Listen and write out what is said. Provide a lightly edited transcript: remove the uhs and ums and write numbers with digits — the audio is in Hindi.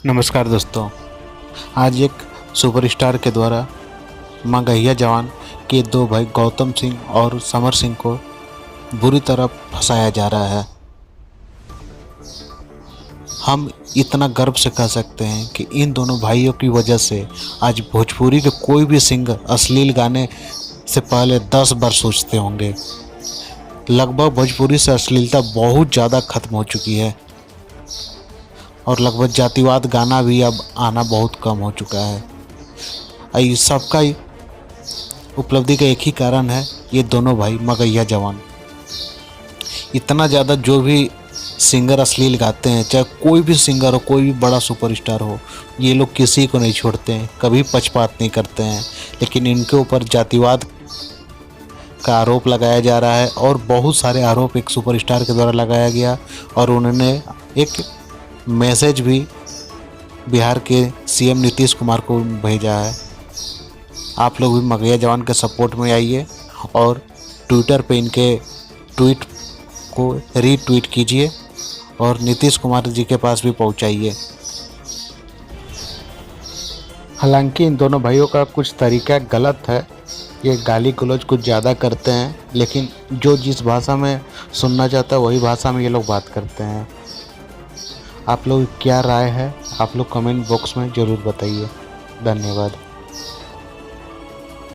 नमस्कार दोस्तों। आज एक सुपरस्टार के द्वारा मगहिया जवान के दो भाई गौतम सिंह और समर सिंह को बुरी तरह फंसाया जा रहा है। हम इतना गर्व से कह सकते हैं कि इन दोनों भाइयों की वजह से आज भोजपुरी के कोई भी सिंगर अश्लील गाने से पहले 10 बार सोचते होंगे। लगभग भोजपुरी से अश्लीलता बहुत ज़्यादा खत्म हो चुकी है और लगभग जातिवाद गाना भी अब आना बहुत कम हो चुका है। इस सबका उपलब्धि का एक ही कारण है, ये दोनों भाई मगहिया जवान। इतना ज़्यादा जो भी सिंगर अश्लील गाते हैं, चाहे कोई भी सिंगर हो, कोई भी बड़ा सुपरस्टार हो, ये लोग किसी को नहीं छोड़ते हैं, कभी पक्षपात नहीं करते हैं। लेकिन इनके ऊपर जातिवाद का आरोप लगाया जा रहा है और बहुत सारे आरोप एक सुपरस्टार के द्वारा लगाया गया और उन्होंने एक मैसेज भी बिहार के सीएम नीतीश कुमार को भेजा है। आप लोग भी मगहिया जवान के सपोर्ट में आइए और ट्विटर पे इनके ट्वीट को रीट्वीट कीजिए और नीतीश कुमार जी के पास भी पहुंचाइए। हालांकि इन दोनों भाइयों का कुछ तरीका गलत है, ये गाली गलौज कुछ ज़्यादा करते हैं, लेकिन जो जिस भाषा में सुनना चाहता है वही भाषा में ये लोग बात करते हैं। आप लोग क्या राय है, आप लोग कमेंट बॉक्स में ज़रूर बताइए। धन्यवाद।